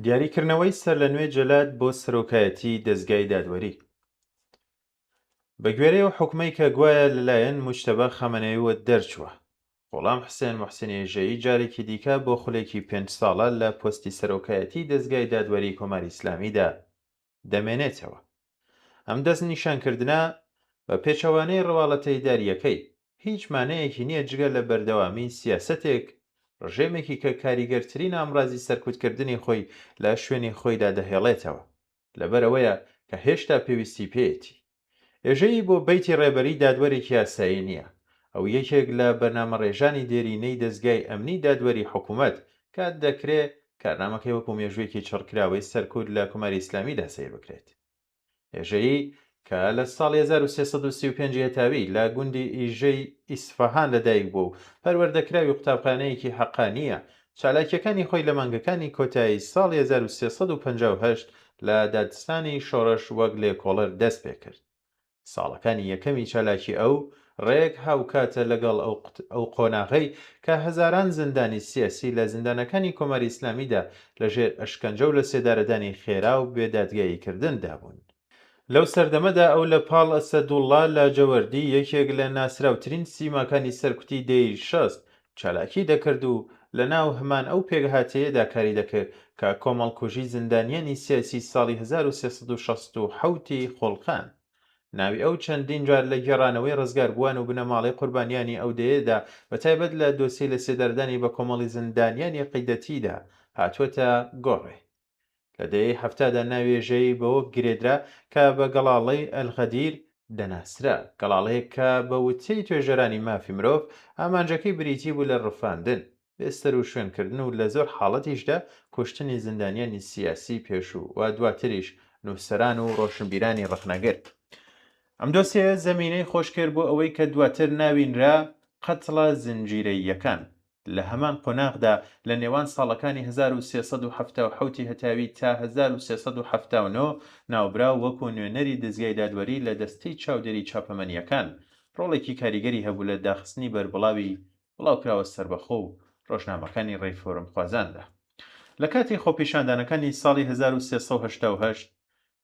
دیاریکردنەوەی سەرلەنوێ جەلات بۆ سەرۆکایەتی دەزگای دادوەری. بە گوێرەی ئەو حوکمەی کە گوایە لەلایەن موجتەبە خامنەییەوە دەرچووە، غوڵام حوسێن موحسین ئێژەیی جارێکی دیکە بۆ خولێکی 5 ساڵە لە پۆستی سەرۆکایەتی دەزگای دادوەری کۆماری ئیسلامیدا دەمێنێتەوە. ئەم دەست نیشانکردنە بە پێچەوانەی ڕواڵەتە ئیداریەکەی هیچ مانایەکی نییە جگە لە بەردەوامی سیاسەتێک ڕژێمێکی کە کاریگەرترین ئامڕازی سەرکوتکردنی خۆی لە شوێنی خۆیدا دەهێڵێتەوە، لەبەرەوەیە کە هێشتا پێویستی پێیەتی. ئێژەیی بۆ بەیتی ڕێبەری دادوەرێکی یاسایی نییە، ئەو یەکێک لە بەرنامەڕێژانی دێرینەی دەزگای ئەمنی دادوەری حکوومەت کات دەکرێت کارنامەکەی وەکو مێژوویەکی چڕکراوەی سەرکوت لە کۆماری ئیسلامیدا سیر بکرێت. ئێژەیی کە لە ساڵی 1335 هێتاوی لە گوندی ئیژەی ئیسفەهان لەدایک بوو و پەروەردەکراوی قوتابخانەیەکی حەقانیە، چالاکیەکانی خۆی لە مانگەکانی کۆتایی ساڵی 1358 لە دادستانی شۆڕش وەک لێکۆڵەر دەست پێ کرد. ساڵەکانی یەکەمی چالاکی ئەو ڕێک هاوکاتە لەگەڵ ئەو قۆناغەی کە هەزاران زیندانی سیاسی لە زیندانەکانی کۆماری ئیسلامیدا لەژێر ئەشکەنجە و لە سێدارەدانی خێرا و بێدادگاییکردندا بوون. لەو سەردەمەدا ئەو لە پاڵ ئەسەدوڵڵا لاجەوەردی یەکێک لە ناسراوترین سیماکانی سەرکوتی دەی شەست چالاکی دەکرد و لە ناو هەمان ئەو پێکهاتەیەدا کاری دەکرد کە کۆمەڵکوژی زیندانیانی سیاسی ساڵی 1367 خۆڵقان. ناوی ئەو چەندین جار لە گێڕانەوەی ڕزگاربووان و بنەماڵەی قوربانیانی ئەو دەیەدا بەتایبەت لە دۆسی لە سێدەردانی بە کۆمەڵی زیندانیانی قەیدەتیدا هاتووەتە گۆڕێ. لە دەیەی هەفتادا ناوێژەی بەوە گرێدرا کە بە گەڵاڵەی ئەلغەدیر دەناسرا، گەڵاڵەیەک کە بە وتەی توێژەرانی مافی مرۆڤ ئامانجەکەی بریتی بوو لە ڕفاندن، بێستەر و شوێنکردن و لە زۆر حاڵەتیشدا کوشتنی زیندانیانی سیاسی پێشوو و دواتریش نووسەران و ڕۆشنبیرانی ڕخنەگر. ئەم دۆسیە زەمینەی خۆشکرد بۆ ئەوەی کە دواتر ناوینرا قەتڵە زنجیرەییەکان لە هەمان قۆناغدا لە نێوان ساڵەکانی 1370 هەتاوی تا 1379 ناوبرا وەکو نوێنەری دەزگای دادوەری لە دەستەی چاودێری چاپەمەنیەکان، ڕۆڵێکی کاریگەری هەبوو لە داخستنی بەربڵاوی بڵاوکراوە سەربەخۆ و ڕۆژنامەکانی ڕێفۆرم خوازاندا. لە کاتی خۆپیشاندانەکانی ساڵی 1388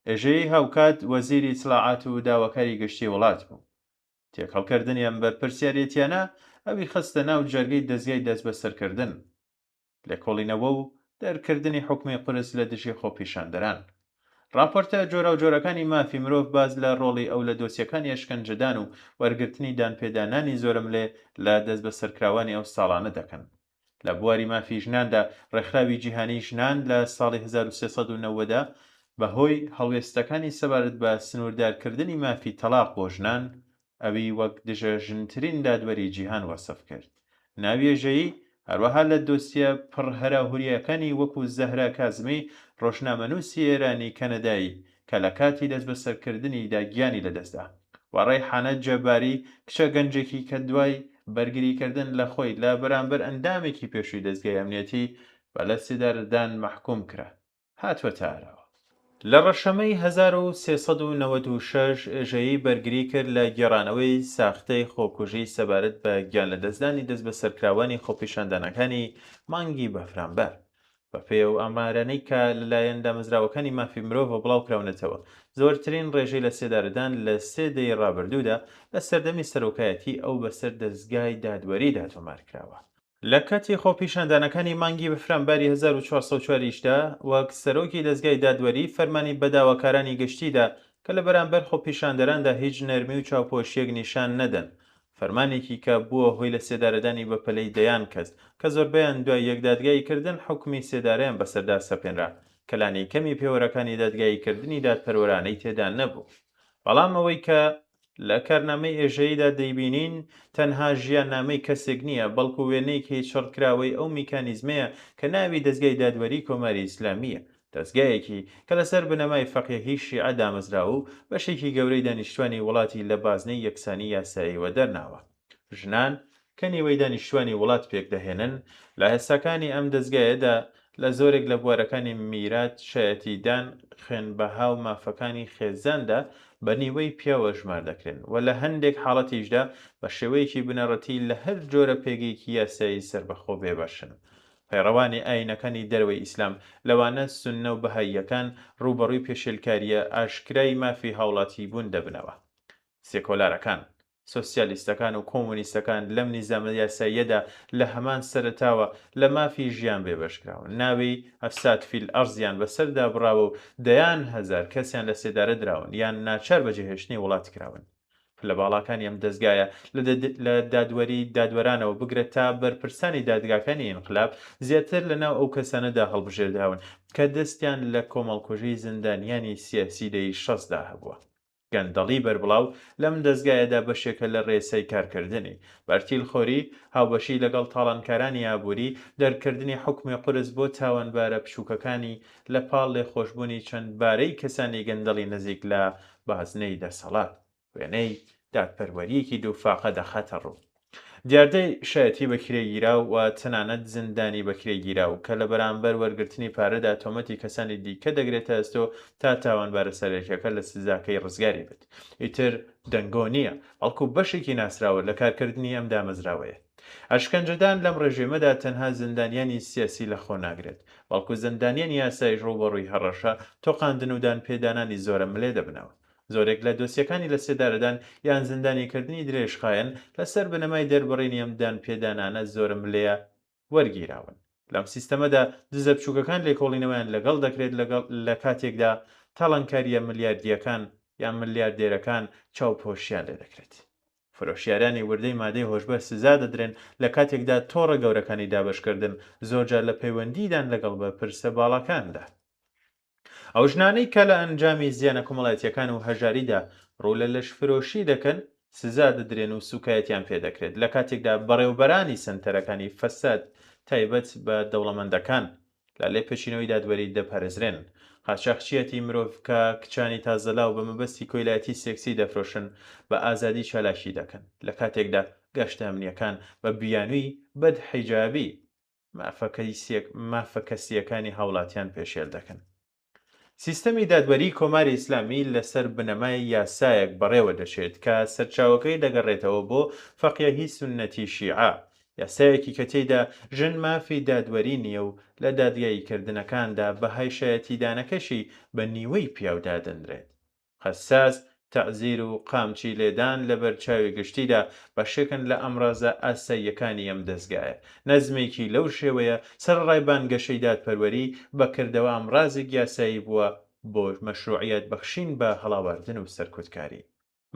ئێژەیەی هاوکات وەزیری ئیتلاعات و داواکاری گەشتی وڵات بوو. تێکەڵکردنی ئەم بەرپرسیارەتیانە ئەوی خستە ناو جەرگەی دەزگای دەست بەسەرکردن، لێکۆڵینەوە و دەرکردنی حوکمی قورس لە دژی خۆپیشاندەران. راپۆرتە جۆرە و جۆرەکانی مافی مرۆڤ باز لە ڕۆڵی ئەو لە دۆسیەکانی ئەشکەنجەدان و وەرگرتنی دانپێدانانی زۆرم لێ لە دەست بەسەرکراوانی ئەو ساڵانە دەکەن. لە بواری مافی ژناندا ڕێکخراوی جیهانی ژنان لە ساڵی 1390دا بەهۆی هەڵوێستەکانی سەبارەت بە سنووردارکردنی مافی تەلاق بۆ ژنان ئەوی وەک دژە ژنترین دادوەری جیهان وەسف کرد. ناوێژەیی هەروەها لە دۆسیە پڕهەراهوریەکانی وەکو زەهرا کازمی ڕۆژنامەنووسی ئێرانی کەنەدایی کە لە کاتی دەست بەسەرکردنی داگیانی لەدەستدا، و ڕێحانە جەباری کچە گەنجێکی کە دوای بەرگریکردن لە خۆی لە بەرامبەر ئەندامێکی پێشووی دەستگای ئەمنیەتی بە لە سێدارەدان مەحکوم کرا، هاتووە تارەوە. لە ڕەشەمەی 1396 ئێژەیی بەرگری کرد لە گێڕانەوەی ساختەی خۆکوژی سەبارەت بە گیان لە دەستدانی دەست بەسەرکراوانی خۆپیشاندانەکانی مانگی بەفرامبەر، بەپێی ئەو ئامارانەی کە لەلایەن دامەزراوەکانی مافی مرۆڤ بڵاوکراونەتەوە. زۆرترین ڕێژەی لە سێدارەدان لە 3 دەی ڕابردوودا لە سەردەمی سەرۆکایەتی ئەو بەسەر دەستگای دادوەریدا تۆمارکراوە. لە کاتی خۆپیشاندانەکانی مانگی بەفرامبەری 1404دا وەک سەرۆکی دەستگای دادوەری فەرمانی بەداواکارانی گەشتیدا کە لە بەرامبەر خۆپیشاندەراندا هیچ نەرمی و چاوپۆشیەک نیشان نەدەن، فەرمانێکی کە بووە هۆی لە سێدارەدانی بەپەلەی دەیان کەس کە زۆربەیان دوای یەکدادگاییکردن حوکمی سێدارەیان بەسەردا سەپێنرا، کەلانی کەمی پێوەرەکانی دادگاییکردنی دادپەروەرانەی تێدا نەبوو. بەڵام ئەوەی کە لە کارنامەی ئێژەییدا دەیبینین تەنها ژیاننامەی کەسێک نییە، بەڵکو وێنەیەکی چڕکراوەی ئەو میکانیزمەیە کە ناوی دەستگای دادوەری کۆماری ئیسلامیە، دەستگایەکی کە لەسەر بنەمای فەقیهی شیعە دامەزراوە و بەشێکی گەورەی دانیشتوانی وڵاتی لە بازنەی یەکسانی یاساییەوە دەرناوە. ژنان کە نیوەی دانیشتوانی وڵات پێک دەهێنن لە هێستەکانی ئەم دەستگایەدا لە زۆرێک لە بوارەکانی میرات، شایەتیدان، خوێنبەها و مافەکانی خێزاندا بە نیوەی پیاوە ژمار دەکرێن و لە هەندێک حاڵەتیشدا بە شێوەیەکی بنەڕەتی لە هەر جۆرە پێگەیەکی یاسایی سەربەخۆ بێبەشن. پەیڕەوانی ئاینەکانی دەرەوەی ئیسلام لەوانە سوننە و بەهاییەکان ڕوبەڕووی پێشێلکاریە ئاشکرای مافی هاوڵاتی بوون دەبنەوە. سێکۆلارەکان، سۆسیالیستەکان و کۆمونیستەکان لەم نیزامە یاساییەدا لە هەمان سەرەتاوە لە مافی ژیان بێبەشکراون. ناوی ئەفساد فیل ئەرزیان بەسەردا بڕاوە و دەیان هەزار کەسیان لە سێدارە دراون یان ناچار بەجێهێشتنی وڵاتی کراون. لە باڵاکانی ئەم دەستگایە لە دادوەری دادوەرانەوە بگرێت تا بەرپرسانی دادگاکانی ئینقلاب زیاتر لەناو ئەو کەسانەدا هەڵبژێردراون کە دەستیان لە کۆمەڵکوژی زیندانیانی سیاسی دەی 60دا هەبووە. گەندەڵی بەربڵاو لەم دەستگایەدا بەشێکە لە ڕێسەی کارکردنی بەرتیلخۆری هاوبەشی لەگەڵ تاڵانکارانی ئابووری دەرکردنی حکومی قورس بۆ تاوانبارە بچووکەکانی لە پاڵ لێخۆشببوونی چەند بارەی کەسانی گەندەڵی نزیک لە بازنەی دەسەڵات وێنەی دادپەروەریەکی دووفاقە دەخاتە ڕوو. دیاردەی شایەتی بەکرێگیراو و تەنانەت زیندانی بەکرێگیراو کە لە بەرامبەر وەرگرتنی پارەدا تۆمەتی کەسانی دیکە دەگرێتە ئەستۆ تا تاوانبارە سەرەکیەکە لە سزاکەی ڕزگاری بێت. ئیتر دەنگۆ نییە، بەڵکو بەشێکی ناسراوە لە کارکردنی ئەم دامەزراوەیە. ئەشکەنجەدان لەم ڕێژێمەدا تەنها زیندانیانی سیاسی لە خۆ ناگرێت، بەڵکو زیندانیانی یاسایش ڕوبەڕووی هەڕەشە تۆقاندن و دانپێدانانی زۆرە ملێ دەبنەوە. زۆرێک لە دۆسیەکانی لە سێدارەدان یان زیندانیکردنی درێژخایەن لەسەر بنەمای دەربڕینی ئەم دانپێدانانە زۆرم لێیە وەرگیراون. لەم سیستەمەدا دزە بچووکەکان لێکۆڵینەوەیان لەگەڵ دەکرێت لە کاتێکدا تاڵانکاریە ملیاردیەکان یان ملیاردێرەکان چاوپۆشیان لێ دەکرێت. فرۆشیارانی وردەی مادەی هۆشبەر سزا دەدرێن لە کاتێکدا تۆڕە گەورەکانی دابشکردن زۆرجار لە پەیوەندیدان لەگەڵ بە پرسە باڵەکاندا. ئەو ژنانەی کە لە ئەنجامی زیانە کۆمەڵایەتیەکان و هەژاریدا ڕوو لە لەشفرۆشی دەکەن سزا دەدرێن و سوکایەتیان پێدەکرێت لە کاتێکدا بەڕێوبەرانی سنتەرەکانی فەساد تایبەت بە دەوڵەمەندەکان لە لێ پێچینەوەی دادوەری دەپارێزرێن. قاچاقچیەتی مرۆڤ کە کچانی تازەلاو بە مەبەستی کۆیلایەتی سێکسی دەفرۆشن بە ئازادی چالاشی دەکەن لە کاتێکدا گەشتە ئەمنیەکان بە بیانووی بەدحیجابی مافە کەسیەکانی هاوڵاتیان پێشێل دەکەن. سیستەمی دادوەری کۆماری ئیسلامی لەسەر بنەمای یاسایەک بەڕێوە دەچێت کە سەرچاوەکەی دەگەڕێتەوە بۆ فەقیهی سوننەتی شیعە، یاسایەکی کە تێیدا ژن مافی دادوەری نییە و لە دادگاییکردنەکاندا بەهای شایەتی دانەکەشی بە نیوەی پیاودا دەنرێت. قەساس، تەعزیر و قامچی لێدان لە بەرچاوی گشتیدا بەشێکن لە ئەمڕازە ئاساییەکانی ئەم دەستگایە. نەزمێکی لەو شێوەیە سەرڕای بانگەشەی دادپەروەری بەکردەوە ئەمڕازێک یاسایی بووە بۆ مەشروعیەت بەخشین بە هەڵاواردن و سەرکوتکاری.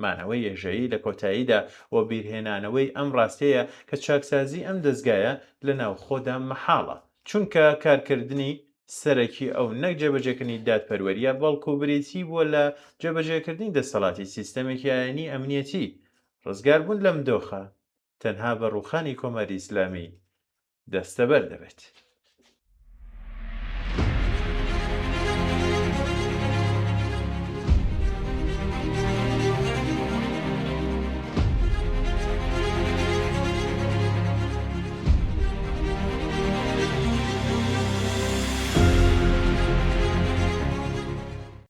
مانەوەی ێژەیی لە کۆتاییدا و بیرهێنانەوەی ئەم ڕاستەیە کە چاکسازی ئەم دەستگایە لە ناوخۆدا مەحاڵە، چونکە کارکردنی سەرەکی ئەو نەک جێبەجێکردنی دادپەروەریە بەڵکو بریتی بووە لە جێبەجێکردنی دەسەڵاتی سیستەمێکی ئاینی ئەمنیەتی. ڕزگاربوون لەم دۆخە تەنها بە ڕووخانی کۆماری ئیسلامی دەستەبەر دەبێت.